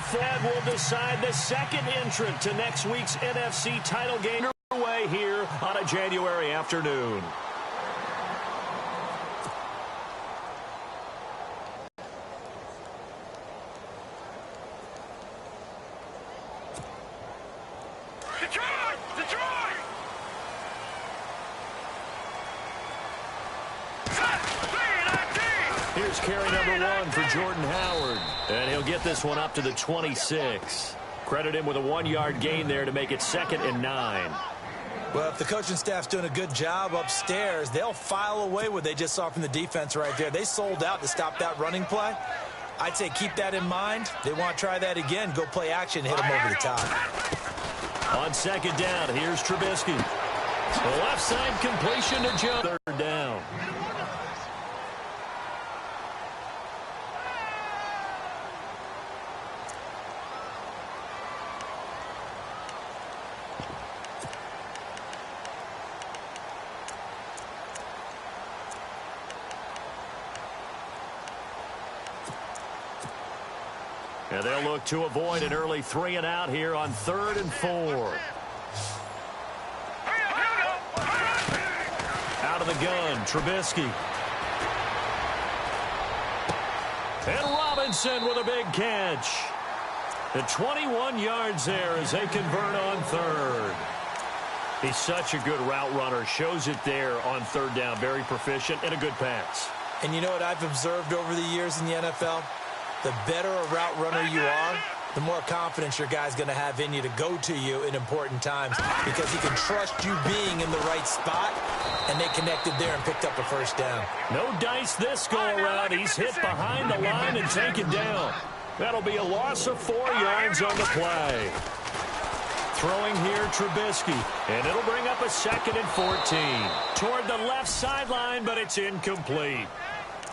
Fed will decide the second entrant to next week's NFC title game underway here on a January afternoon. Here's carry number 1 for Jordan Howard. And he'll get this one up to the 26. Credit him with a 1-yard gain there to make it 2nd and 9. Well, if the coaching staff's doing a good job upstairs, they'll file away what they just saw from the defense right there. They sold out to stop that running play. I'd say keep that in mind. They want to try that again. Go play action, hit them over the top. On 2nd down, here's Trubisky. The left side completion to Jones. 3rd down. And they'll look to avoid an early 3-and-out here on 3rd and 4. Out of the gun, Trubisky. And Robinson with a big catch. The 21 yards there as they convert on 3rd. He's such a good route runner. Shows it there on 3rd down. Very proficient and a good pass. And you know what I've observed over the years in the NFL? The better a route runner you are, the more confidence your guy's going to have in you to go to you in important times because he can trust you being in the right spot, and they connected there and picked up a 1st down. No dice this go-around. He's hit behind the line and taken down. That'll be a loss of 4 yards on the play. Throwing here, Trubisky, and it'll bring up a 2nd and 14. Toward the left sideline, but it's incomplete.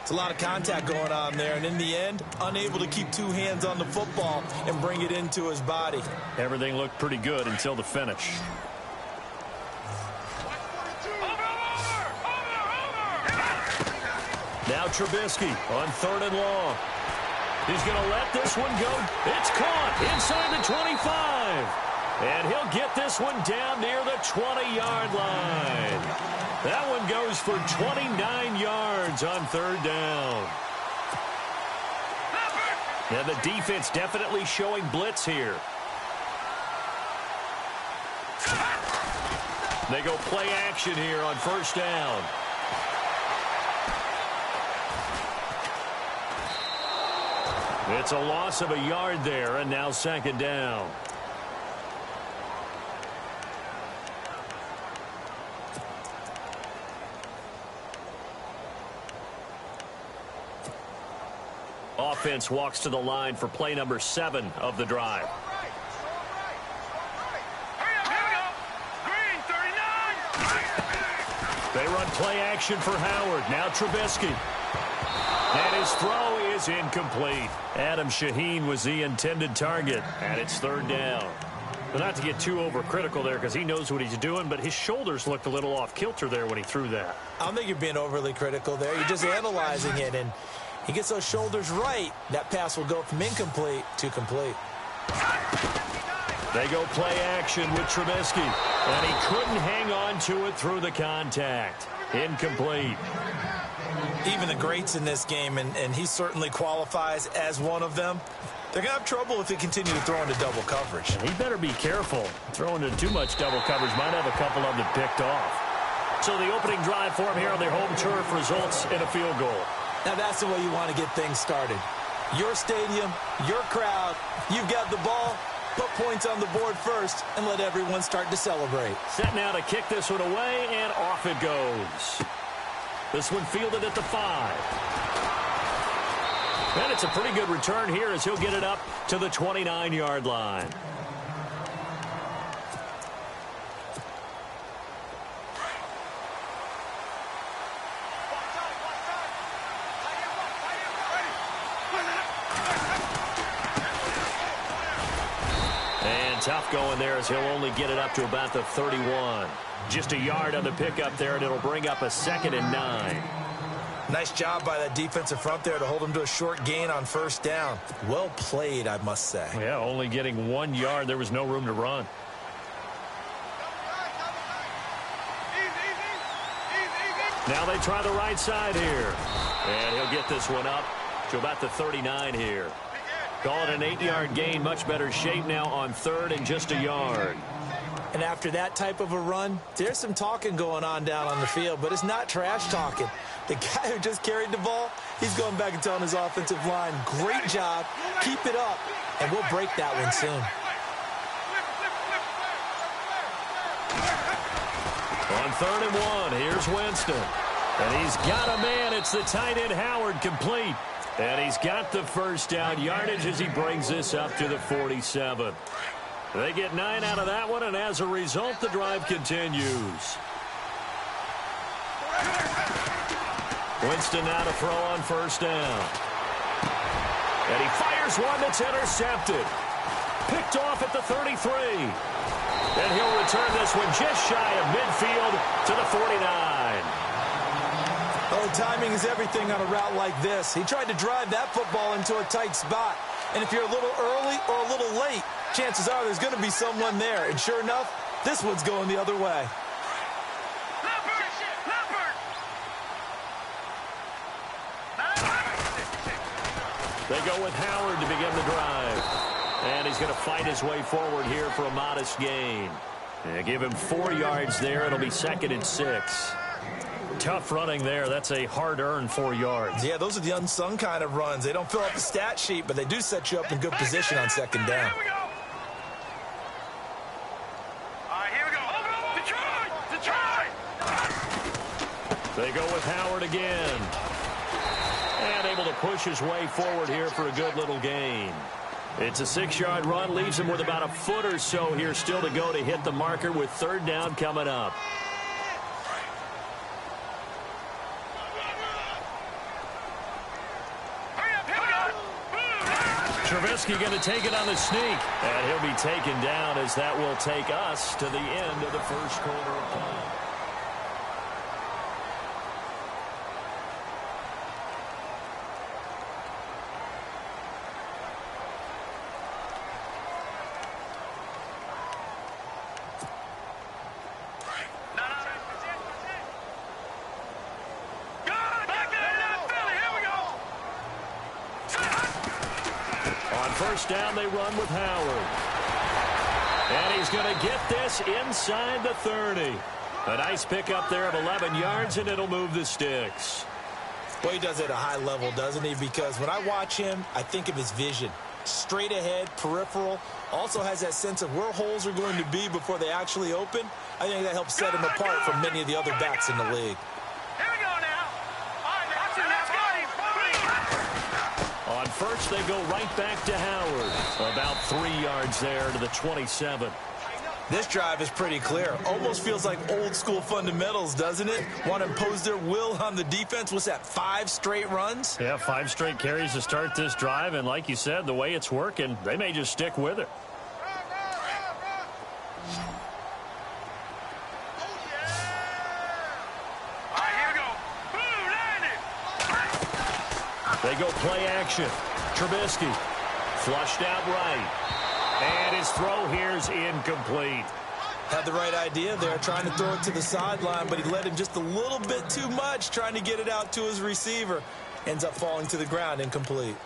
It's a lot of contact going on there, and in the end, unable to keep 2 hands on the football and bring it into his body. Everything looked pretty good until the finish. Now Trubisky on 3rd and long. He's going to let this one go. It's caught inside the 25. And he'll get this one down near the 20-yard line. That one goes for 29 yards on 3rd down. Now the defense definitely showing blitz here. They go play action here on 1st down. It's a loss of a yard there, and now 2nd down. Offense walks to the line for play number 7 of the drive. They run play action for Howard. Now Trubisky. And his throw is incomplete. Adam Shaheen was the intended target, and it's 3rd down. But not to get too overcritical there because he knows what he's doing, but his shoulders looked a little off kilter there when he threw that. I don't think you're being overly critical there. You're just analyzing it, and he gets those shoulders right. That pass will go from incomplete to complete. They go play action with Trubisky, and he couldn't hang on to it through the contact. Incomplete. Even the greats in this game, and he certainly qualifies as one of them, they're going to have trouble if they continue to throw into double coverage. He better be careful. Throwing into too much double coverage might have a couple of them picked off. So the opening drive for him here on their home turf results in a field goal. Now that's the way you want to get things started. Your stadium, your crowd, you've got the ball, put points on the board first, and let everyone start to celebrate. Set now to kick this one away, and off it goes. This one fielded at the 5. And it's a pretty good return here as he'll get it up to the 29-yard line. And tough going there as he'll only get it up to about the 31. Just a yard on the pickup there, and it'll bring up a 2nd and 9. Nice job by that defensive front there to hold him to a short gain on first down. Well played, I must say. Yeah, only getting 1 yard. There was no room to run. Now they try the right side here. And he'll get this one up to about the 39 here. Call it an 8-yard gain. Much better shape now on third and just a yard. And after that type of a run, there's some talking going on down on the field, but it's not trash talking. The guy who just carried the ball, he's going back and telling his offensive line, great job, keep it up, and we'll break that one soon. On 3rd and 1, here's Winston. And he's got a man. It's the tight end Howard, complete. And he's got the first down yardage as he brings this up to the 47. They get 9 out of that one, and as a result, the drive continues. Winston now to throw on first down. And he fires one that's intercepted. Picked off at the 33. And he'll return this one just shy of midfield to the 49. Oh, timing is everything on a route like this. He tried to drive that football into a tight spot. And if you're a little early or a little late, chances are there's going to be someone there. And sure enough, this one's going the other way. They go with Howard to begin the drive. And he's going to fight his way forward here for a modest gain. And give him 4 yards there. It'll be 2nd and 6. Tough running there. That's a hard-earned 4 yards. Yeah, those are the unsung kind of runs. They don't fill up the stat sheet, but they do set you up in good position on 2nd down. Here we go. All right, here we go. Detroit! They go with Howard again. And able to push his way forward here for a good little gain. It's a 6-yard run. Leaves him with about a foot or so here still to go to hit the marker with 3rd down coming up. Trubisky going to take it on the sneak. And he'll be taken down as that will take us to the end of the first quarter of play. First down, they run with Howard. And he's going to get this inside the 30. A nice pickup there of 11 yards, and it'll move the sticks. Well, he does it at a high level, doesn't he? Because when I watch him, I think of his vision. Straight ahead, peripheral. Also has that sense of where holes are going to be before they actually open. I think that helps set him apart from many of the other backs in the league. On first, they go right back to Howard. About 3 yards there to the 27. This drive is pretty clear. Almost feels like old school fundamentals, doesn't it? Want to impose their will on the defense. What's that, 5 straight runs? Yeah, 5 straight carries to start this drive. And like you said, the way it's working, they may just stick with it. They go play action. Trubisky flushed out right. And his throw here is incomplete. Had the right idea there, trying to throw it to the sideline, but he let him just a little bit too much, trying to get it out to his receiver. Ends up falling to the ground, incomplete.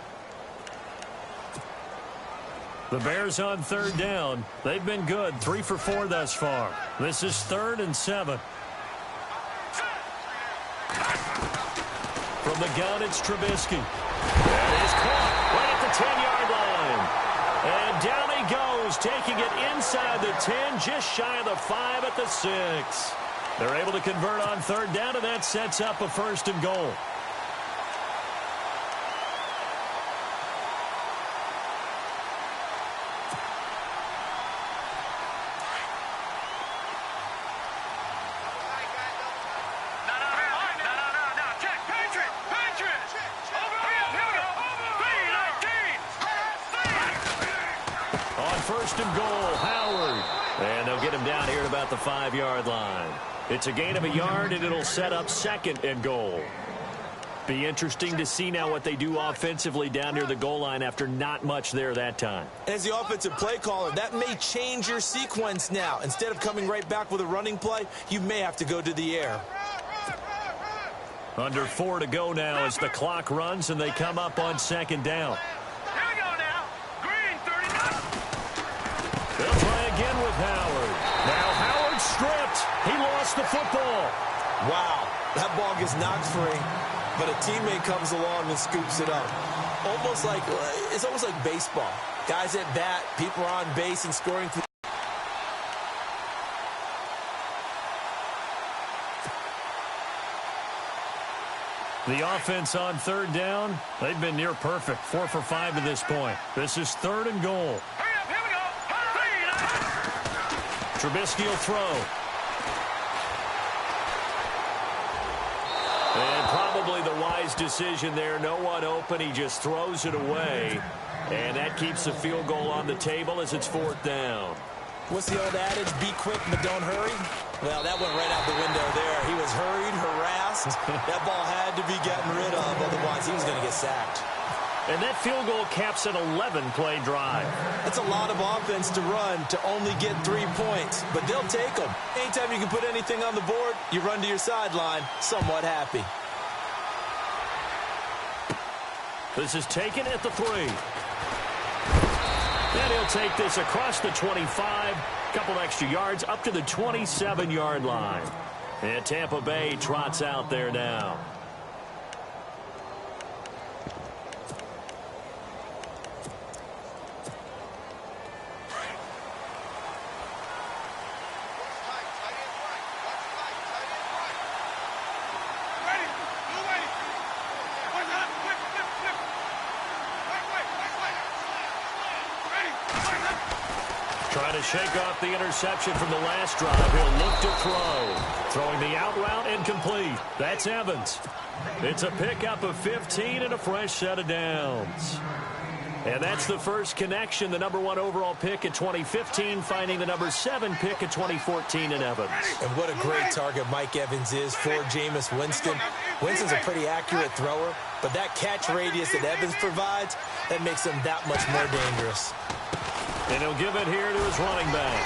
The Bears on 3rd down. They've been good, 3 for 4 thus far. This is 3rd and 7. From the gun, it's Trubisky. That is caught right at the 10-yard line. And down he goes, taking it inside the 10, just shy of the 5 at the 6. They're able to convert on 3rd down, and that sets up a 1st and goal. First and goal, Howard. And they'll get him down here at about the 5-yard line. It's a gain of a yard, and it'll set up 2nd and goal. Be interesting to see now what they do offensively down near the goal line after not much there that time. As the offensive play caller, that may change your sequence now. Instead of coming right back with a running play, you may have to go to the air. Under 4 to go now as the clock runs and they come up on second down. Here we go now. Green, 39. They'll try again with Howard. Now Howard stripped. He lost the football. Wow, that ball gets knocked free, but a teammate comes along and scoops it up. It's almost like baseball. Guys at bat, people are on base and scoring. The offense on third down, they've been near perfect. 4 for 5 to this point. This is 3rd and goal. Hurry up, here we go. Hurry! Trubisky will throw. And probably the wise decision there. No one open. He just throws it away. And that keeps the field goal on the table as it's 4th down. What's the old adage? Be quick, but don't hurry. Well, that went right out the window there. He was hurried, harassed. That ball had to be gotten rid of. Otherwise, he was going to get sacked. And that field goal caps an 11-play drive. That's a lot of offense to run to only get 3 points. But they'll take them. Anytime you can put anything on the board, you run to your sideline somewhat happy. This is taken at the 3. And he'll take this across the 25. Couple extra yards up to the 27-yard line. And Tampa Bay trots out there now. Trying to shake off the interception from the last drive. He'll look to throw. Throwing the out route incomplete. That's Evans. It's a pickup of 15 and a fresh set of downs. And that's the first connection. The number 1 overall pick in 2015 finding the number 7 pick in 2014 in Evans. And what a great target Mike Evans is for Jameis Winston. Winston's a pretty accurate thrower, but that catch radius that Evans provides, that makes him that much more dangerous. And he'll give it here to his running back.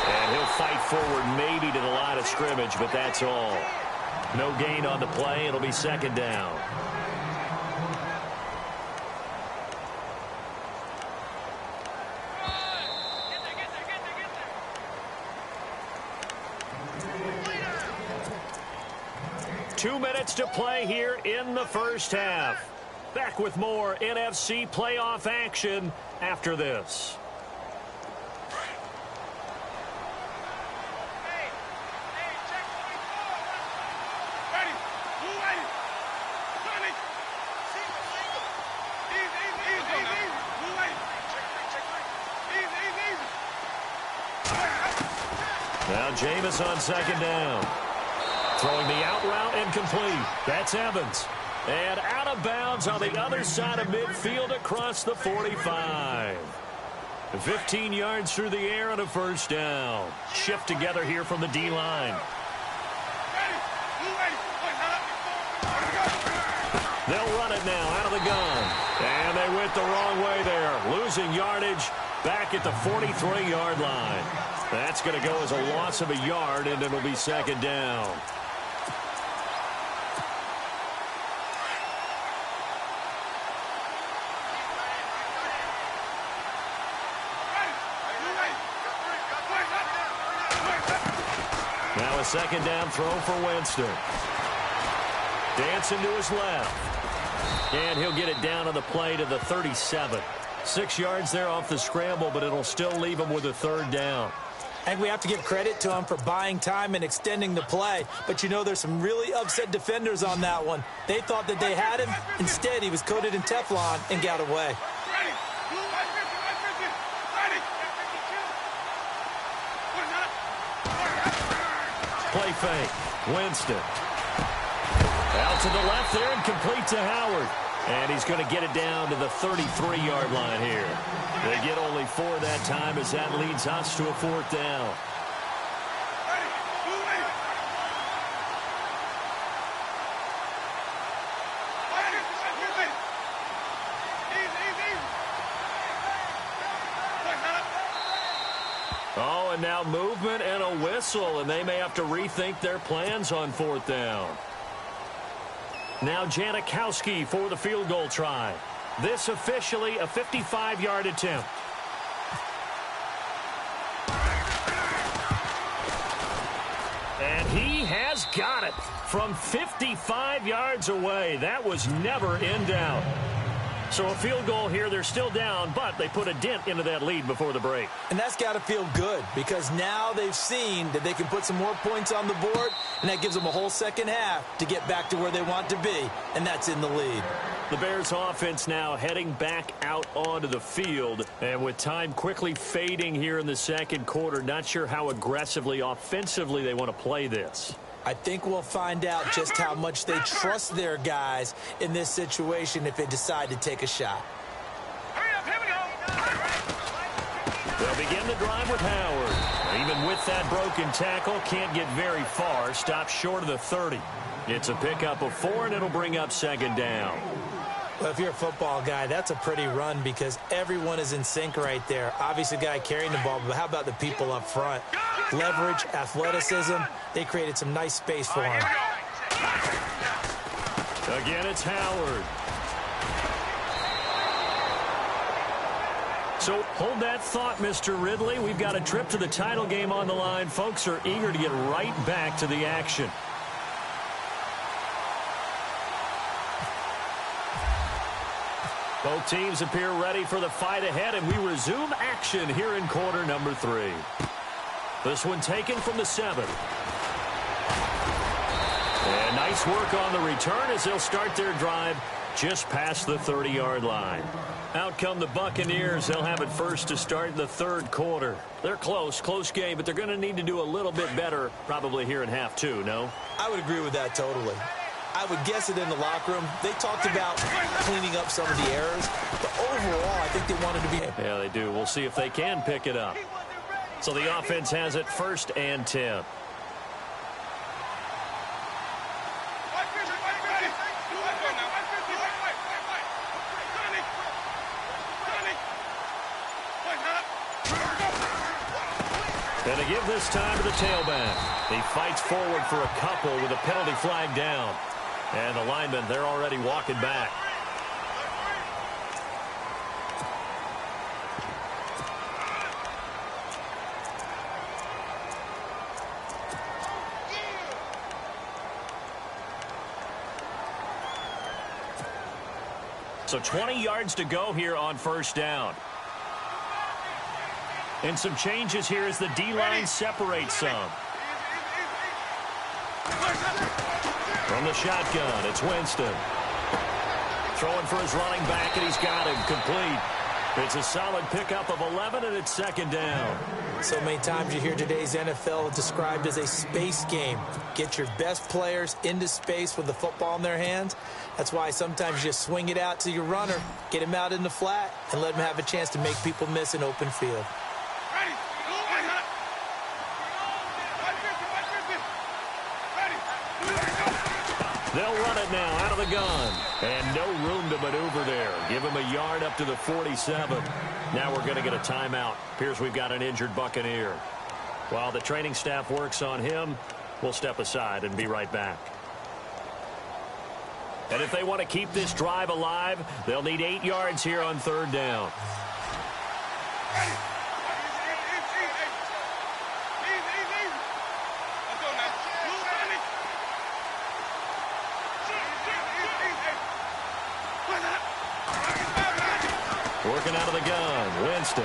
And he'll fight forward maybe to the line of scrimmage, but that's all. No gain on the play. It'll be 2nd down. Two minutes to play here in the first half. Back with more NFC playoff action after this. Now Jameis on 2nd down. Throwing the out route incomplete. That's Evans. And out of bounds on the other side of midfield across the 45. 15 yards through the air on a first down. Shift together here from the D-line. They'll run it now out of the gun. And they went the wrong way there. Losing yardage back at the 43-yard line. That's going to go as a loss of a yard, and it'll be 2nd down. Now a 2nd down throw for Winston. Dancing to his left. And he'll get it down on the play to the 37. 6 yards there off the scramble, but it'll still leave him with a 3rd down. And we have to give credit to him for buying time and extending the play. But, you know, there's some really upset defenders on that one. They thought that they had him. Instead, he was coated in Teflon and got away. Play fake. Winston. Out to the left there and complete to Howard. And he's going to get it down to the 33-yard line here. They get only 4 that time as that leads us to a 4th down. Oh, and now movement and a whistle, and they may have to rethink their plans on 4th down. Now Janikowski for the field goal try. This officially a 55-yard attempt. And he has got it from 55 yards away. That was never in doubt. So a field goal here. They're still down, but they put a dent into that lead before the break. And that's got to feel good because now they've seen that they can put some more points on the board, and that gives them a whole second half to get back to where they want to be, and that's in the lead. The Bears offense now heading back out onto the field, and with time quickly fading here in the second quarter, not sure how aggressively, offensively they want to play this. I think we'll find out just how much they trust their guys in this situation if they decide to take a shot. Hurry up, here we go. They'll begin the drive with Howard. Even with that broken tackle, can't get very far. Stops short of the 30. It's a pickup of 4, and it'll bring up 2nd down. Well, if you're a football guy, that's a pretty run because everyone is in sync right there. Obviously, the guy carrying the ball, but how about the people up front? Leverage, athleticism, they created some nice space for him. Again, it's Howard. So hold that thought, Mr. Ridley. We've got a trip to the title game on the line. Folks are eager to get right back to the action. Both teams appear ready for the fight ahead, and we resume action here in quarter number 3. This one taken from the 7. And nice work on the return as they'll start their drive just past the 30-yard line. Out come the Buccaneers. They'll have it first to start in the 3rd quarter. They're close game, but they're going to need to do a little bit better probably here in half 2, no? I would agree with that totally. I would guess it in the locker room. They talked about cleaning up some of the errors, but overall, I think they wanted to be... Yeah, they do. We'll see if they can pick it up. So the offense has it 1st and 10. And they give this time to the tailback. He fights forward for a couple with a penalty flag down. And the linemen, they're already walking back. So 20 yards to go here on 1st down. And some changes here as the D-line separates some. From the shotgun, it's Winston. Throwing for his running back, and he's got him complete. It's a solid pickup of 11, and it's 2nd down. So many times you hear today's NFL described as a space game. Get your best players into space with the football in their hands. That's why sometimes you just swing it out to your runner, get him out in the flat, and let him have a chance to make people miss an open field. They'll run it now out of the gun. And no room to maneuver there. Give him a yard up to the 47. Now we're going to get a timeout. Appears we've got an injured Buccaneer. While the training staff works on him, we'll step aside and be right back. And if they want to keep this drive alive, they'll need 8 yards here on 3rd down. Working out of the gun, Winston.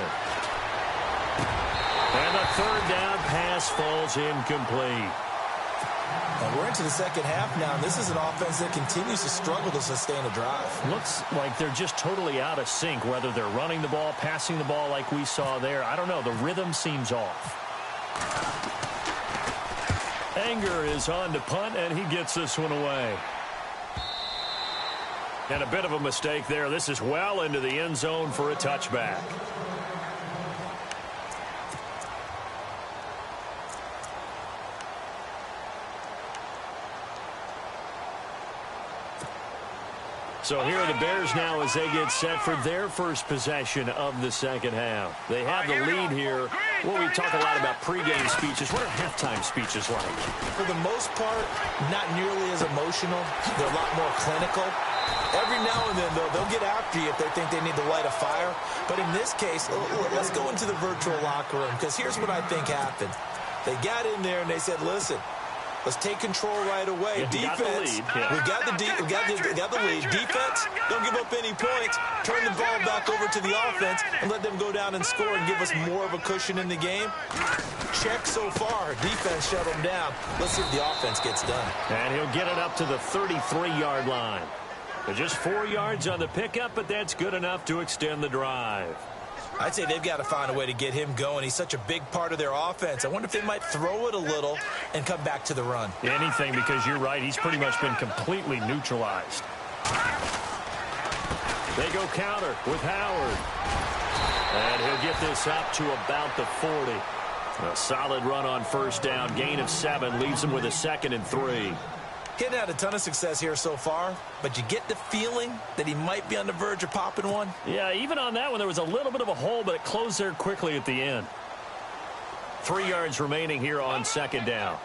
And the 3rd down pass falls incomplete. And we're into the second half now, and this is an offense that continues to struggle to sustain a drive. Looks like they're just totally out of sync, whether they're running the ball, passing the ball like we saw there. I don't know. The rhythm seems off. Anger is on to punt, and he gets this one away. And a bit of a mistake there. This is well into the end zone for a touchback. So here are the Bears now as they get set for their first possession of the second half. They have the lead here. Well, we talk a lot about pregame speeches. What are halftime speeches like? For the most part, not nearly as emotional. They're a lot more clinical. Every now and then, though, they'll get after you if they think they need to light a fire. But in this case, let's go into the virtual locker room, because here's what I think happened. They got in there and they said, listen, let's take control right away. Yeah, Defense, we got the lead. Defense, don't give up any points. Turn the ball back over to the offense and let them go down and score and give us more of a cushion in the game. Check so far. Defense shut them down. Let's see if the offense gets done. And he'll get it up to the 33-yard line. They're just 4 yards on the pickup, but that's good enough to extend the drive. I'd say they've got to find a way to get him going. He's such a big part of their offense. I wonder if they might throw it a little and come back to the run. Anything, because you're right. He's pretty much been completely neutralized. They go counter with Howard. And he'll get this up to about the 40. A solid run on first down. Gain of 7 leaves him with a 2nd and 3. Getting had a ton of success here so far, but you get the feeling that he might be on the verge of popping one. Yeah, even on that one, there was a little bit of a hole, but it closed there quickly at the end. 3 yards remaining here on second down.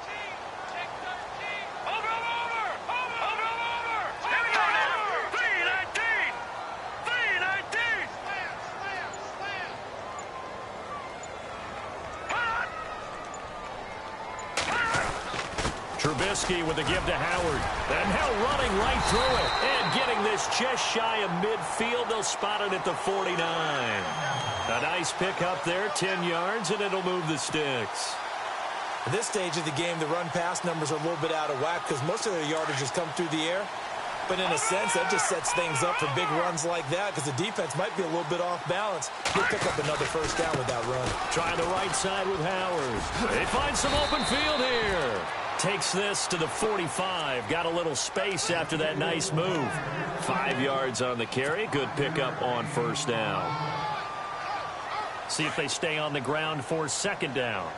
Trubisky with the give to Howard. And now running right through it. And getting this just shy of midfield. They'll spot it at the 49. A nice pick up there, 10 yards, and it'll move the sticks. At this stage of the game, the run-pass numbers are a little bit out of whack because most of their yardage has come through the air. But in a sense, that just sets things up for big runs like that because the defense might be a little bit off balance. He'll pick up another first down with that run. Trying the right side with Howard. They find some open field here. Takes this to the 45. Got a little space after that nice move. 5 yards on the carry. Good pickup on first down. See if they stay on the ground for second down.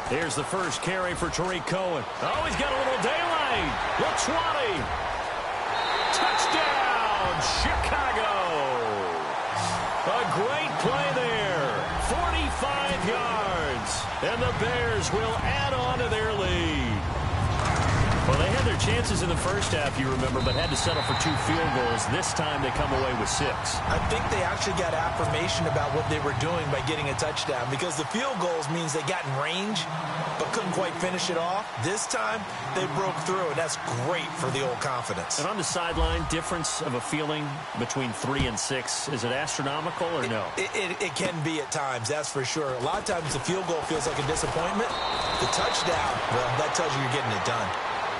Here's the first carry for Tariq Cohen. Oh, he's got a little daylight. The 20. Touchdown, Chicago. A great play there. 45 yards. And the Bears will add on to their lead. Well, they had their chances in the first half, you remember, but had to settle for 2 field goals. This time they come away with 6. I think they actually got affirmation about what they were doing by getting a touchdown because the field goals means they got in range but couldn't quite finish it off. This time, they broke through, and that's great for the old confidence. And on the sideline, difference of a feeling between 3 and 6, is it astronomical or no? It can be at times, that's for sure. A lot of times the field goal feels like a disappointment. The touchdown, well, that tells you you're getting it done.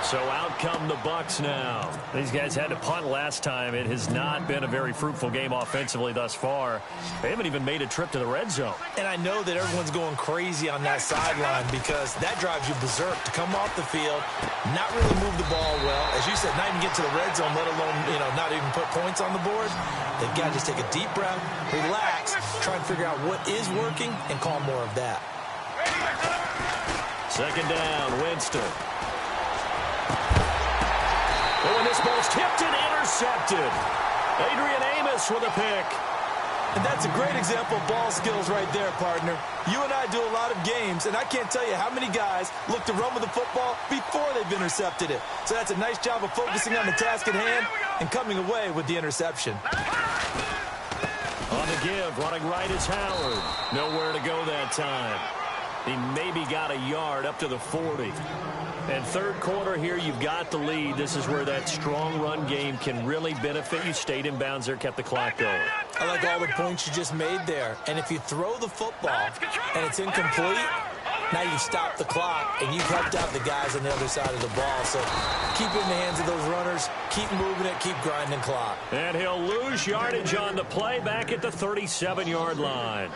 So out come the Bucs now. These guys had to punt last time. It has not been a very fruitful game offensively thus far. They haven't even made a trip to the red zone. And I know that everyone's going crazy on that sideline because that drives you berserk to come off the field, not really move the ball well. As you said, not even get to the red zone, let alone, not even put points on the board. They've got to just take a deep breath, relax, try and figure out what is working, and call more of that. Second down, Winston. Oh, and this ball's tipped and intercepted. Adrian Amos with a pick. And that's a great example of ball skills right there, partner. You and I do a lot of games, and I can't tell you how many guys look to run with the football before they've intercepted it. So that's a nice job of focusing on the task at hand and coming away with the interception. On the give, running right is Howard. Nowhere to go that time. He maybe got a yard up to the 40. And third quarter here, you've got the lead. This is where that strong run game can really benefit you. Stayed in bounds there, kept the clock going. I like all the points you just made there. And if you throw the football and it's incomplete, now you've stopped the clock and you've helped out the guys on the other side of the ball. So keep it in the hands of those runners. Keep moving it. Keep grinding clock. And he'll lose yardage on the play back at the 37-yard line.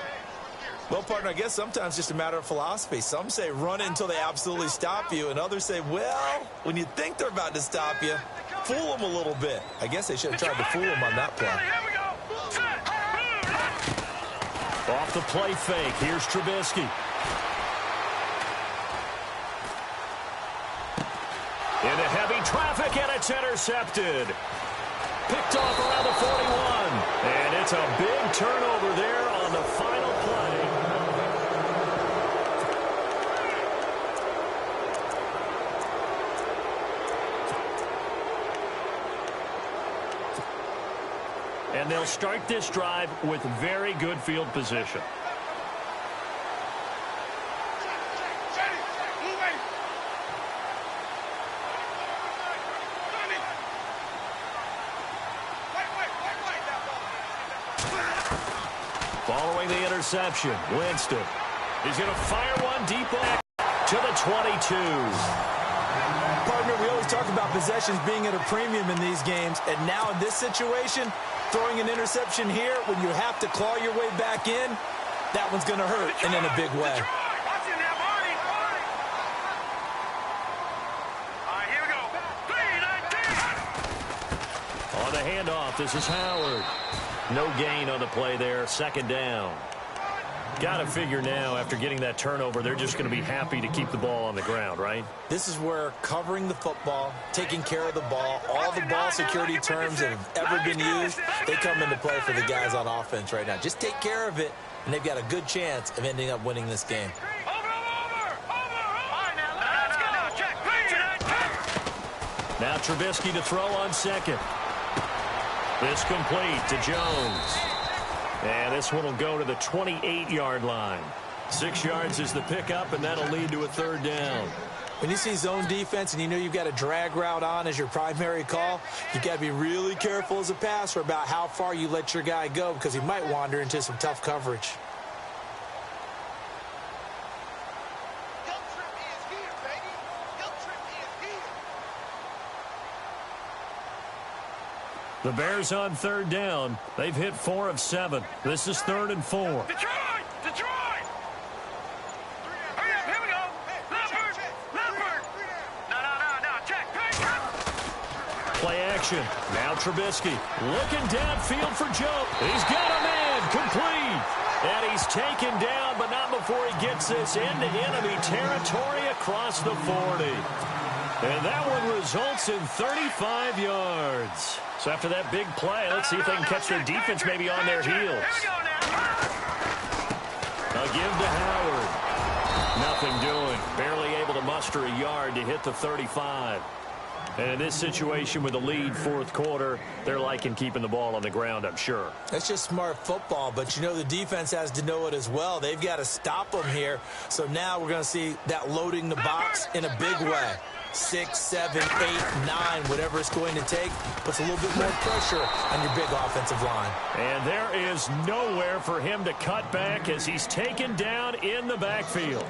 Well, partner, I guess sometimes it's just a matter of philosophy. Some say run it until they absolutely stop you, and others say, well, when you think they're about to stop you, fool them a little bit. I guess they should have tried to fool them on that play. Off the play fake, here's Trubisky. Into heavy traffic, and it's intercepted. Picked off around the 41. And it's a big turnover there on the final play. And they'll start this drive with very good field position. Following the interception, Winston. He's going to fire one deep back to the 22. Partner, we always talk about possessions being at a premium in these games, and now in this situation, throwing an interception here when you have to claw your way back in, that one's going to hurt, and in a big way. Here we go. 3-19. On the handoff, this is Howard. No gain on the play there, second down. Got to figure now, after getting that turnover, they're just going to be happy to keep the ball on the ground, right? This is where covering the football, taking care of the ball, all the ball security terms that have ever been used, they come into play for the guys on offense right now. Just take care of it, and they've got a good chance of ending up winning this game. Now Trubisky to throw on second. This complete to Jones. And this one will go to the 28-yard line. 6 yards is the pickup, and that'll lead to a third down. When you see zone defense and you know you've got a drag route on as your primary call, you've got to be really careful as a passer about how far you let your guy go because he might wander into some tough coverage. The Bears on third down. They've hit 4 of 7. This is 3rd and 4. Detroit! Detroit! Hurry up, here we go. Leopard! No, check. Play action. Now Trubisky looking downfield for Joe. He's got a man complete. And he's taken down, but not before he gets this into enemy territory across the 40. And that one results in 35 yards. So after that big play, let's see if they can catch their defense maybe on their heels. A give to Howard. Nothing doing. Barely able to muster a yard to hit the 35. And in this situation with a lead fourth quarter, they're liking keeping the ball on the ground, I'm sure. That's just smart football, but you know the defense has to know it as well. They've got to stop them here. So now we're going to see that loading the box in a big way. 6, 7, 8, 9, whatever it's going to take, puts a little bit more pressure on your big offensive line. And there is nowhere for him to cut back as he's taken down in the backfield.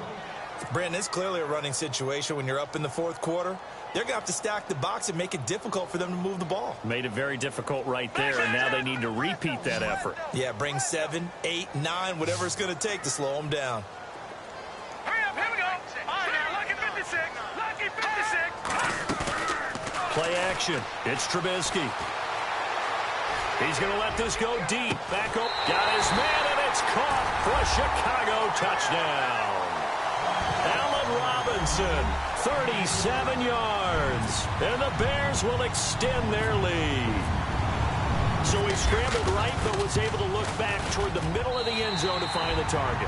Brandon, it's clearly a running situation when you're up in the fourth quarter. They're going to have to stack the box and make it difficult for them to move the ball. Made it very difficult right there, and now they need to repeat that effort. Yeah, bring 7, 8, 9, whatever it's going to take to slow them down. Hurry up, here we go. All right, now, lucky 56. Lucky 56. Play action. It's Trubisky. He's going to let this go deep. Back up. Got his man, and it's caught for a Chicago touchdown. Allen Robinson, 37 yards. And the Bears will extend their lead. So he scrambled right, but was able to look back toward the middle of the end zone to find the target.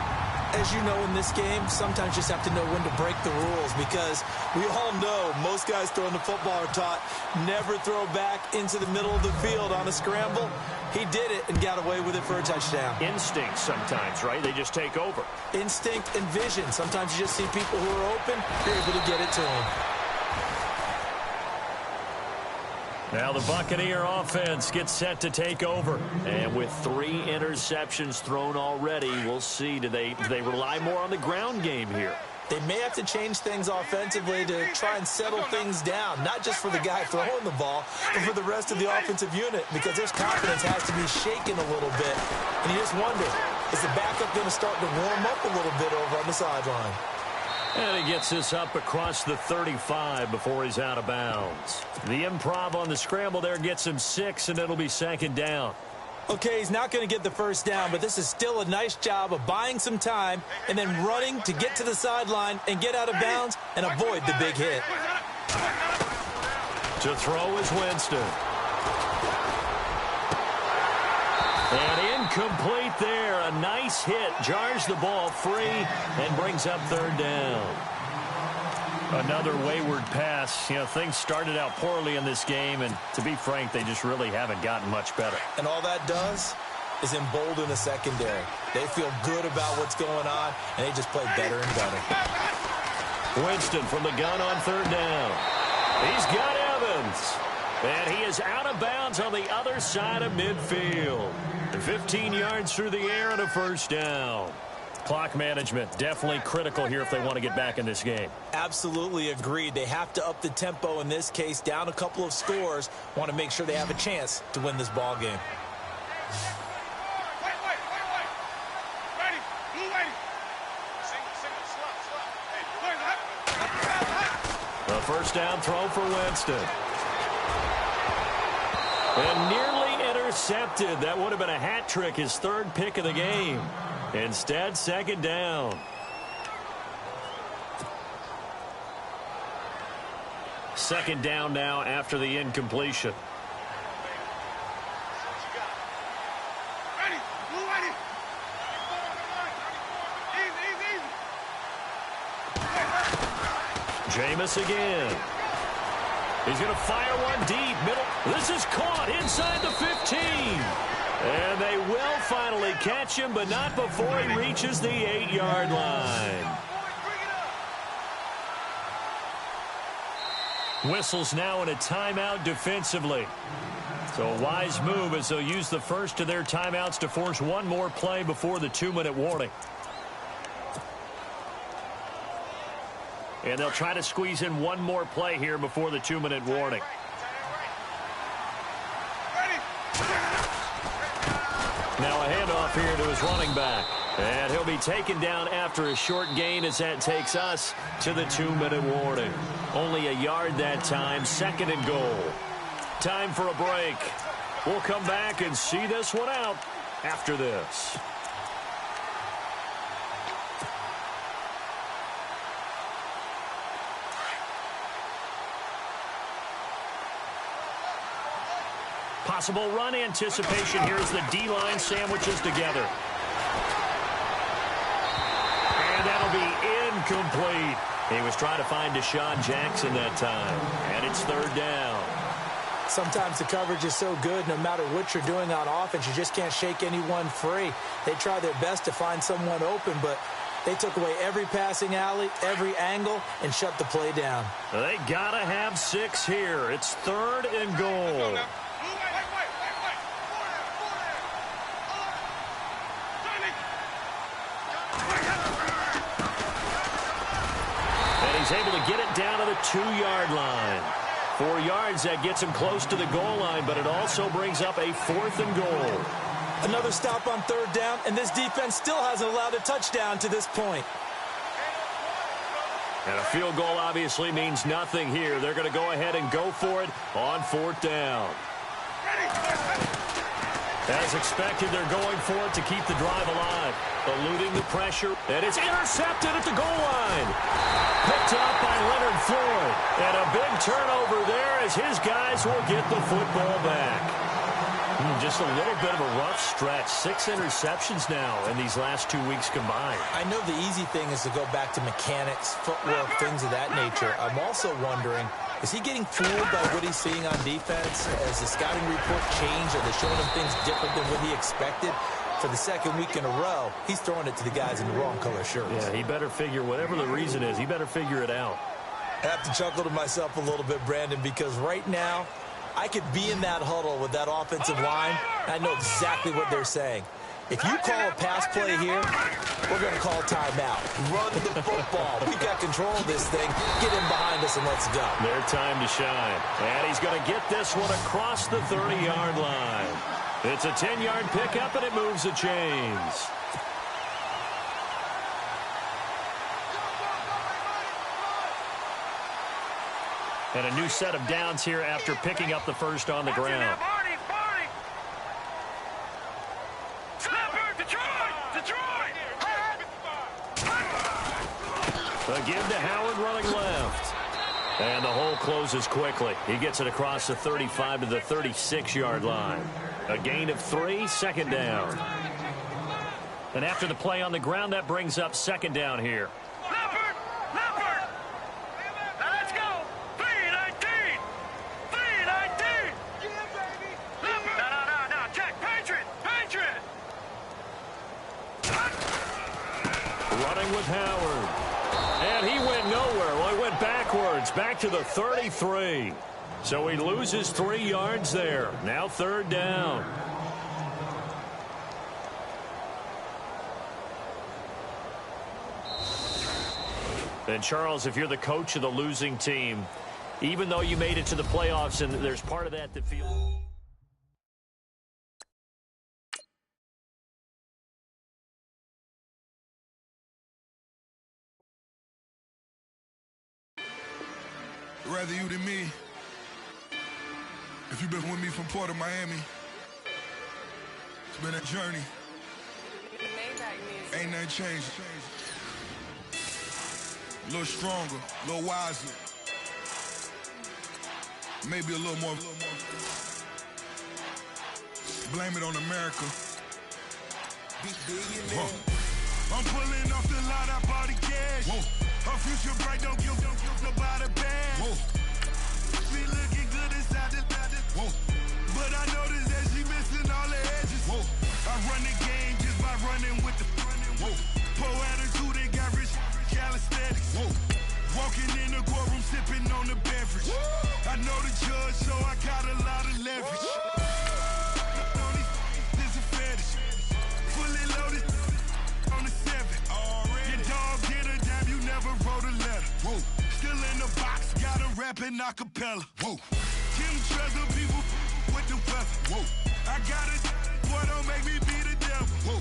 As you know, in this game, sometimes you just have to know when to break the rules because we all know most guys throwing the football are taught never throw back into the middle of the field on a scramble. He did it and got away with it for a touchdown. Instinct sometimes, right? They just take over. Instinct and vision. Sometimes you just see people who are open, you're able to get it to them. Now the Buccaneer offense gets set to take over. And with 3 interceptions thrown already, we'll see. Do they rely more on the ground game here? They may have to change things offensively to try and settle things down, not just for the guy throwing the ball, but for the rest of the offensive unit, because their confidence has to be shaken a little bit. And you just wonder, is the backup going to start to warm up a little bit over on the sideline? And he gets this up across the 35 before he's out of bounds. The improv on the scramble there gets him 6, and it'll be second down. Okay, he's not going to get the first down, but this is still a nice job of buying some time and then running to get to the sideline and get out of bounds and avoid the big hit. To throw is Winston. And incomplete there. A nice hit. Jars the ball free and brings up third down. Another wayward pass. You know, things started out poorly in this game, and to be frank, they just really haven't gotten much better. And all that does is embolden the secondary. They feel good about what's going on, and they just play better and better. Winston from the gun on third down. He's got Evans. And he is out of bounds on the other side of midfield. 15 yards through the air and a first down. Clock management definitely critical here if they want to get back in this game. Absolutely agreed. They have to up the tempo in this case, down a couple of scores. Want to make sure they have a chance to win this ball game. The first down throw for Winston. And nearly intercepted. That would have been a hat trick, his third pick of the game. Instead, second down. Second down now after the incompletion. Jameis again. He's going to fire one deep. Middle. This is caught inside the 15. And they will finally catch him, but not before he reaches the 8-yard line. Whistles now in a timeout defensively. So a wise move as they'll use the first of their timeouts to force one more play before the 2-minute warning. And they'll try to squeeze in one more play here before the 2-minute warning. Now a handoff here to his running back. And he'll be taken down after a short gain as that takes us to the 2-minute warning. Only a yard that time, second and goal. Time for a break. We'll come back and see this one out after this. Possible run anticipation here as the D-line sandwiches together. And that'll be incomplete. He was trying to find Deshaun Jackson that time. And it's third down. Sometimes the coverage is so good, no matter what you're doing on offense, you just can't shake anyone free. They try their best to find someone open, but they took away every passing alley, every angle, and shut the play down. They got to have 6 here. It's third and goal. He's able to get it down to the 2-yard line. 4 yards, that gets him close to the goal line, but it also brings up a 4th and goal. Another stop on third down, and this defense still hasn't allowed a touchdown to this point. And a field goal obviously means nothing here. They're going to go ahead and go for it on 4th down. As expected, they're going for it to keep the drive alive. Eluding the pressure, and it's intercepted at the goal line. Picked up by Leonard Floyd. And a big turnover there as his guys will get the football back. Just a little bit of a rough stretch. 6 interceptions now in these last 2 weeks combined. I know the easy thing is to go back to mechanics, footwork, things of that nature. I'm also wondering, is he getting fooled by what he's seeing on defense? Has the scouting report changed? Are they showing him things different than what he expected? For the second week in a row, he's throwing it to the guys in the wrong color shirts. Yeah, he better figure, whatever the reason is, he better figure it out. I have to chuckle to myself a little bit, Brandon, because right now, I could be in that huddle with that offensive line, and I know exactly what they're saying. If you call a pass play here, we're going to call timeout. Run the football. We got control of this thing. Get in behind us and let's go. Their time to shine. And he's going to get this one across the 30-yard line. It's a 10-yard pickup, and it moves the chains. And a new set of downs here after picking up the first on the ground. to Howard running left. And the hole closes quickly. He gets it across the 35 to the 36-yard line. A gain of 3, second down. And after the play on the ground, that brings up second down here. Leopard! Leopard! Now let's go! 319! 319! Yeah, baby! Leopard! No. Check! Patriot! Patriot! Running with Howard. And he went nowhere. Well, he went backwards, back to the 33. So he loses 3 yards there. Now third down. And Charles, if you're the coach of the losing team, even though you made it to the playoffs, and there's part of that feels... Rather you than me. If you've been with me from Port of Miami, it's been a journey. Ain't nothing changed. A little stronger, a little wiser. Maybe a little more. Blame it on America. I'm pulling off the lot, I bought the cash. Whoa. Her future bright, don't give nobody bad. Whoa. She looking good inside the whoa. But I noticed that she missing all the edges. Whoa. I run the game just by running with the whoa. Poor attitude, they got rich calisthenics. Whoa. Walking in the courtroom, sipping on the beverage. Whoa. I know the judge, so I got a lot of leverage. This a fetish. Fully loaded on the 7. Your dog did a dime, you never wrote a letter. Whoa. Still in the box, got a rapping acapella. Whoa. Kim Treasure, people with the weather. Whoa. I got it, boy, don't make me be the devil. Whoa.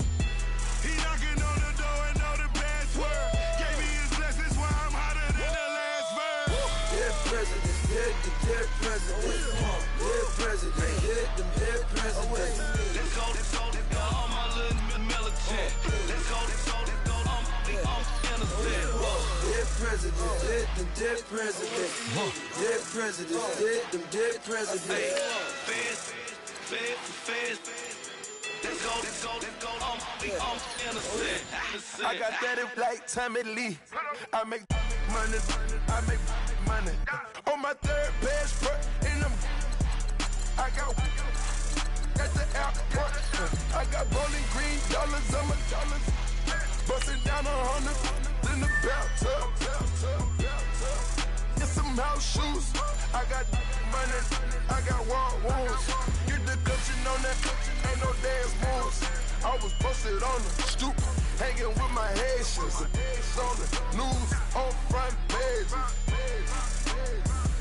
He knocking on the door and know the password. Gave me his blessings while I'm hotter than the last verse. Dead presidents, dead presidents. Dead president, hit them dead presidents. Let's go, all my little militant. Let's go, I'm innocent. Dead presidents, hit them dead presidents. Dead presidents, hit them dead presidents. Feds. Let's go, I'm innocent. I got that in like Tommy Lee. I make money. On my third passport in them. I got at the airport. I got bowling green dollars on my dollars. Busting down 100 in the bathtub. Get some house shoes. I got money. I got wild wounds. Get the coaching on that. Ain't no dance moves. I was posted on the stoop, hanging with my Haitians. On the news, on front pages.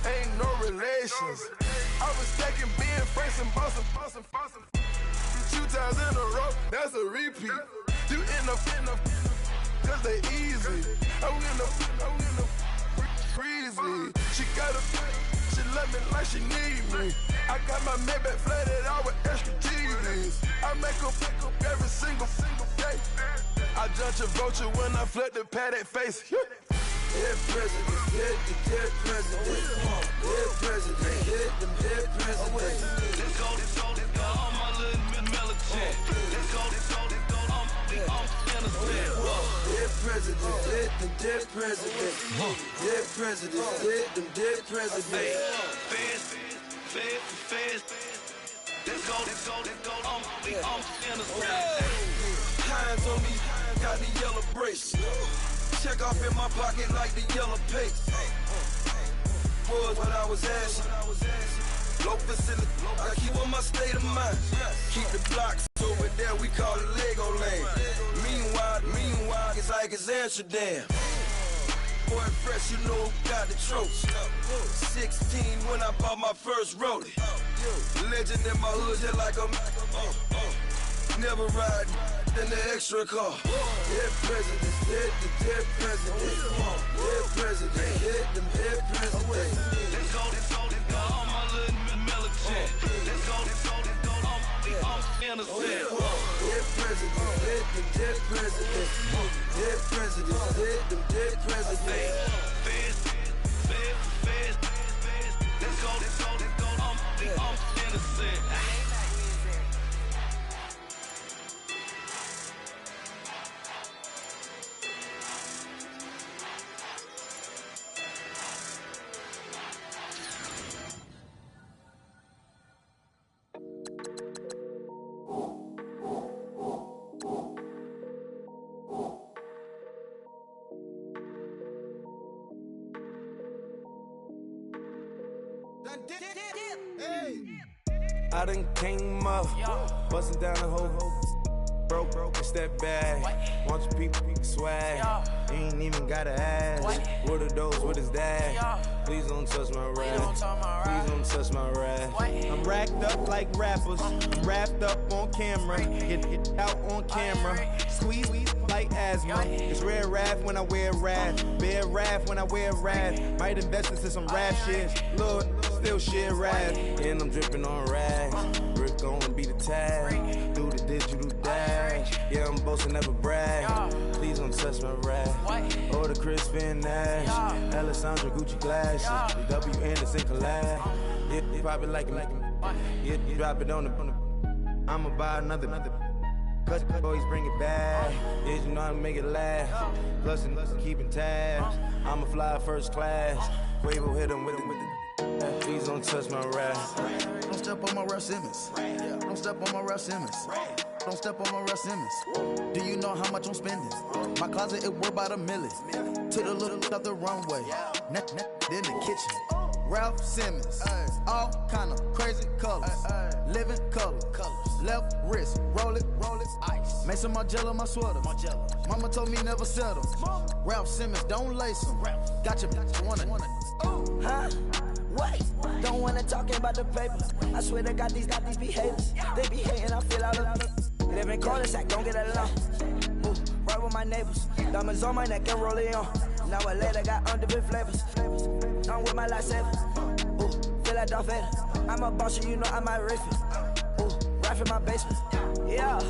Ain't no relations. I was stacking being friends and bossing. 2 times in a row, that's a repeat. You in the cause they easy. I'm in the breezy. She love me like she need me. I got my Maybach flooded out with extra cheese. I make her pick up every single day. I judge a vulture when I flip the Paddock face. Dead presidents, dead presidents. Dead presidents, hit them dead presidents. Let's go, all my little militant. Let's go, I'm innocent. Dead presidents, hit them dead presidents. Dead presidents, hit them dead presidents. Feds. Let's go, I'm innocent. Hands on me, got the yellow brace. Check off in my pocket like the yellow paste. Was what I was asking. Low facility, I keep on my state of mind. Keep the blocks over there, we call it Lego land. Meanwhile, it's like it's Amsterdam. Boy fresh, you know who got the tropes. 16 when I bought my first rollie. Legend in my hood, just like a never ride in the extra car. Dead presidents, dead presidents. Dead presidents, hit them dead presidents. Let's go, all my little militant. Let's go, I'm innocent. Dead presidents, them dead presidents, dead presidents, them dead presidents. Let's go, I'm innocent. I done came up, bustin' down the whole broke and step back. Want your people swag, ain't even gotta ask. What are those, what is that? Please don't touch my rap, please don't touch my rap. I'm racked up like rappers, I'm wrapped up on camera, get out on camera, squeeze like asthma. It's rare wrath when I wear wrath, bare wrath when I wear wrath. Might invest into some rap shit, Lord, still shit wrath. And I'm dripping on rags, Rick gon' be the tag, do the digital dash. Yeah, I'm boasting, never brag, please don't touch my rap. Or the Chris Van Nash, Alessandra Gucci glasses, the W Anderson collab. Yeah, you probably like it, yeah, you drop it on the, I'ma buy another. Cause always bring it back. Yeah, you know how to make it laugh. Plus, keeping tabs. I'ma fly first class. Quavo hit him with it. Please don't touch my rap. Don't step on my Ralph Simmons. Don't step on my Ralph Simmons. Don't step on my Ralph Simmons. Do you know how much I'm spending? My closet, it worth about $1 million. To the little of the runway. Then the kitchen. Ralph Simmons. All kind of crazy colors. Living color. Left wrist. Roll it. Ice. Mason Margiela, my sweater. Mama told me never settle. Ralph Simmons, don't lace him. Got your bitch wanna. Huh? Wait, don't wanna talk about the paper. I swear to God, these be haters. They be hating, I feel out of live in cul-de-sac, don't get along. Ooh, right with my neighbors. Diamonds on my neck and roll it on. Now I later got underbit flavors. I'm with my lightsaber. Ooh, feel like Darth Vader. I'm a boss, you know I might riff it. Ooh, right in my basement. Yeah.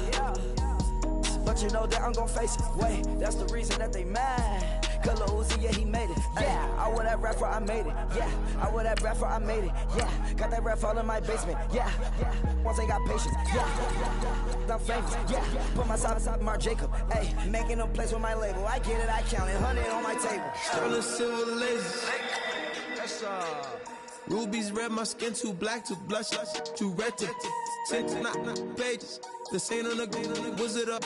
But you know that I'm gon' face it. Wait, that's the reason that they mad. Color Uzi, yeah, he made it. Yeah, I wear that rapper, I made it. Yeah, I wear that rapper, I made it. Yeah, got that rap all in my basement. Yeah, once I got patience. Yeah, I'm famous. Yeah, put myself inside Marc Jacob. Hey, making a place with my label. I get it, I count it. 100 on my table. Sterling silver lasers. Rubies red, my skin too black to blush, too red to tint, not pages. The stain on the wizard up.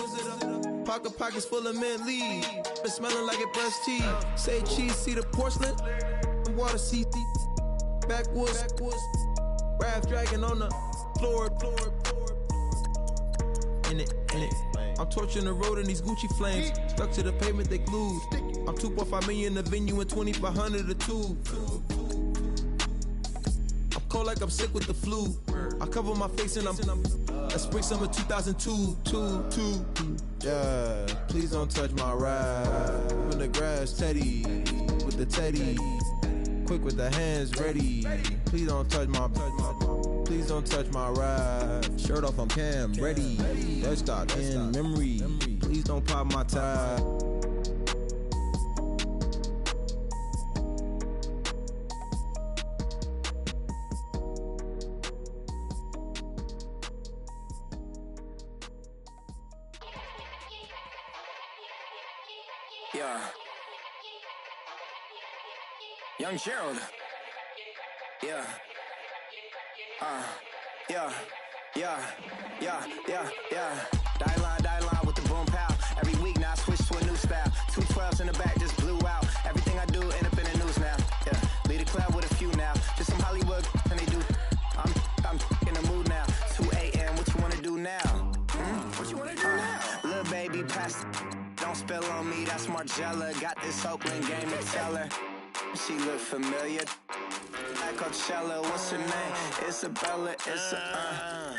Pockets full of mint leaves. Been smelling like it brushed teeth. Say cheese, see the porcelain. Water, see backwoods. Raft dragging on the floor. In it. I'm torching the road in these Gucci flames. Stuck to the pavement, they glued. I'm 2.5 million in the venue and 2,500 a tube. I'm cold like I'm sick with the flu. I cover my face and I'm spring summer 2002. Yeah, please don't touch my ride. In the grass, Teddy, with the Teddy. Quick with the hands ready. Please don't touch my ride. Shirt off, I'm Cam, ready. Let's start in memory. Please don't pop my tie. Yeah. Young Gerald. Yeah. Die line with the boom pow. Every week now I switch to a new style. 212s in the back just blew out. Everything I do end up in the news now. Yeah. Lead a club with a few now. Just some Hollywood and they do. I'm in the mood now. 2 a.m. What you wanna do now? What you wanna do now? Little baby pass. Don't spill on me, that's Margiela. Got this Oakland game to tell her. She look familiar. At Coachella, what's her name? Isabella,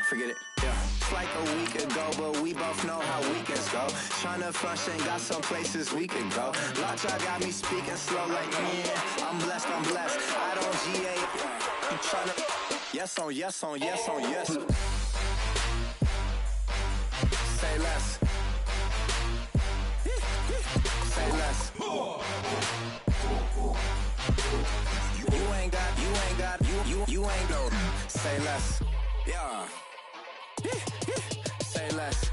forget it, yeah. It's like a week ago, but we both know how weekends go. Tryna function, got some places we could go. Lockjaw got me speaking slow like, yeah, I'm blessed. I don't GA. You tryna, yes on yes. Say less. You ain't no. Say less. Yeah. Say less.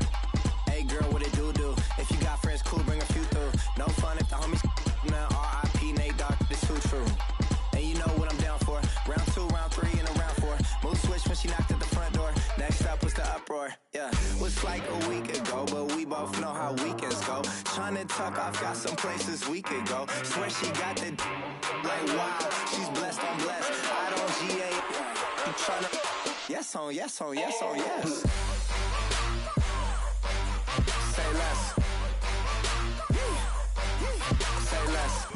Hey girl, what it do? If you got friends, cool, bring a few through. No fun if the homies now. R.I.P. Nate Dogg, this too true. And you know what I'm down for. Round 2, round 3, and a round 4. Mood switch when she knocked at the front door. Next up was the uproar. Yeah, was like a week ago, but we both know how weekends go. Tryna tuck off, got some places we could go. Swear she got the like wow, she's blessed, I'm blessed. I don't GA. You tryna yes on yes. Say less. Say less.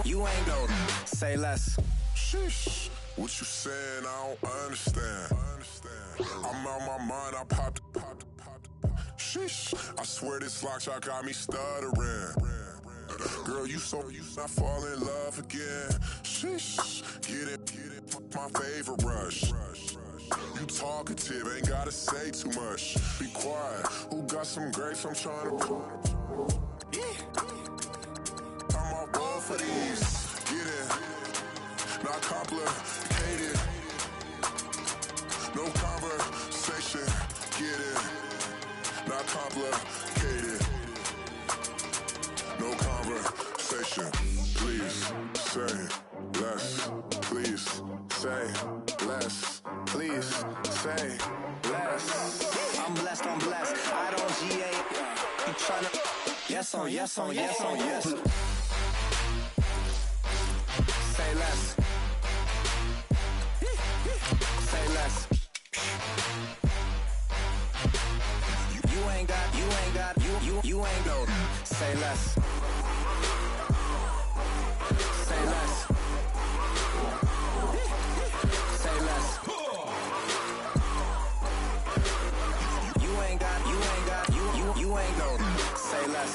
You ain't no. Say less. Sheesh. What you saying? I don't understand. I'm out my mind. I popped. Sheesh. I swear this lock shot got me stuttering. Girl, you not fall in love again. Sheesh. Get it. My favorite rush. You talkative, ain't gotta say too much. Be quiet. Who got some grapes? I'm trying to. I'm on board for these. Get it. Not complicated. No conversation. Get it. Not complicated. No conversation. Please say less. Please say less. Please say less. I'm blessed. I don't GA. You tryna yes on yes. Say less. Say less. You ain't no. Say less. Say less. Say less. You ain't no. Say less.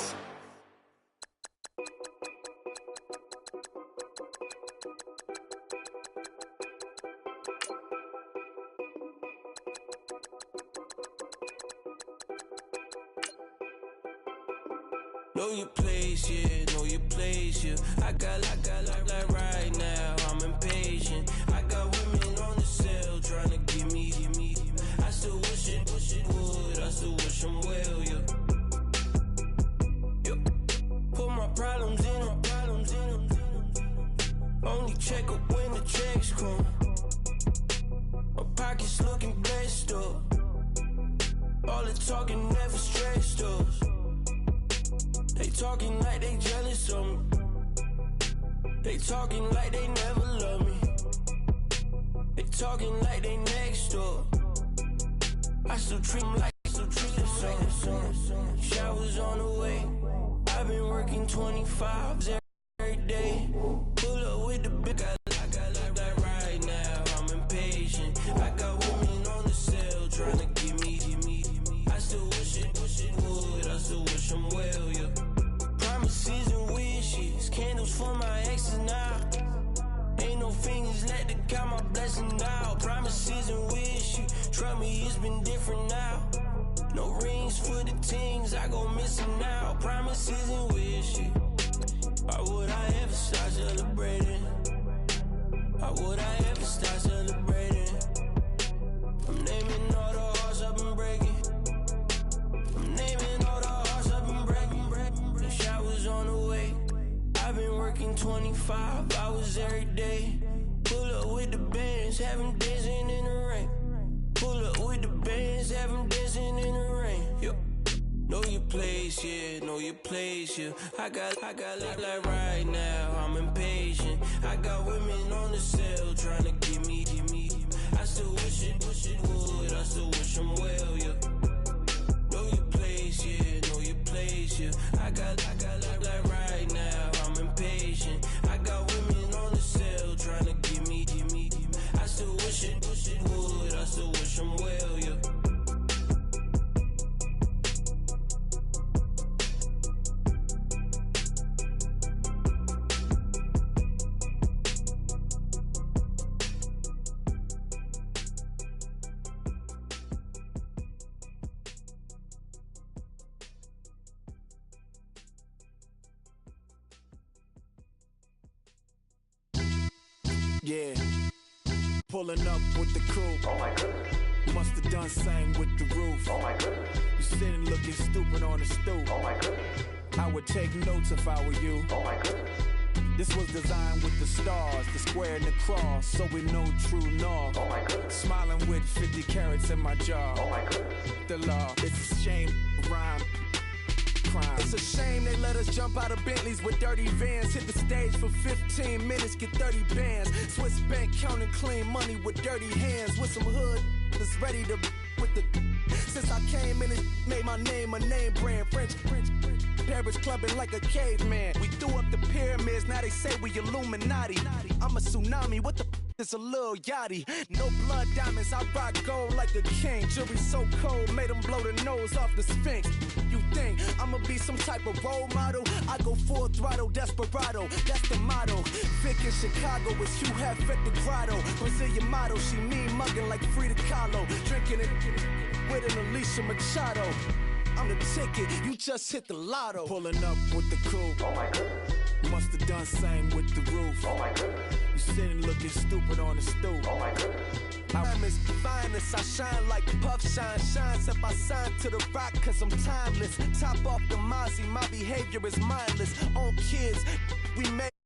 Know your place, yeah. I got like right now, I'm impatient. I got women on the cell trying to give me. I still wish it would, I still wish them well, yeah. Put my problems in them. Only check up when the checks come. My pockets looking blessed up. All the talking never stressed us. They talking like they jealous of me. They talking like they never love me. They talking like they next door. I still treat them like the sun. Showers on the way. I've been working 25s every day. Pull up with the big. I got like right now. I'm impatient. I got women on the cell trying to give me. I still wish it would. I still wish them well, yeah. Promises and wishes, candles for my exes now. Ain't no fingers let to count my blessing now. Promises and wishes, trust me, it's been different now. No rings for the things I go missing now. Promises and wishes. Why would I ever start celebrating? Why would I ever start celebrating? I'm naming all the hearts I've been breaking. I'm naming all the hearts I've been breaking. The showers on the way. I've been working 25 hours every day. Pull up with the bands, have them dancing in the rain. Pull up with the bands, have them dancing in the rain. Yo. Know your place, yeah, know your place, yeah. I got like right now, I'm impatient. I got women on the cell trying to give me. I still wish it would, I still wish them well, yeah. Know your place, yeah, know your place, yeah. I got like right now, I'm impatient. I got women on the cell trying to give me. I still wish it would, I still wish them well, yeah. Yeah. Pulling up with the coupe. Oh my goodness. Must have done same with the roof. Oh my goodness. You sitting looking stupid on the stoop. Oh my goodness. I would take notes if I were you. Oh my goodness. This was designed with the stars, the square and the cross, so we know true north. Oh my goodness. Smiling with 50 carats in my jaw. Oh my goodness. The law, it's a shame, rhyme, crime. It's a shame they let us jump out of Bentleys with dirty vans. Hit the stage for 15 minutes, get 30 bands. Swiss bank counting clean money with dirty hands. With some hood that's ready to with the. Since I came in and made my name a name brand. French. Paris clubbing like a caveman. We threw up the pyramids, now they say we Illuminati. I'm a tsunami, what the is a little yachty. No blood diamonds, I rock gold like a king. Jury so cold, made them blow the nose off the Sphinx. You think I'ma be some type of role model? I go full throttle, desperado, that's the motto. Vic in Chicago is Hugh Hef at the grotto. Brazilian model, she mean mugging like Frida Kahlo. Drinking it with an Alicia Machado. I'm the ticket, you just hit the lotto. Pulling up with the coupe. Oh my goodness. Must have done same with the roof. Oh my goodness. You sitting looking stupid on the stoop. Oh my goodness. Time is finest, I shine like Puff Shine. Shines if I sign to the rock cause I'm timeless. Top off the Mozzie, my behavior is mindless. On kids, we make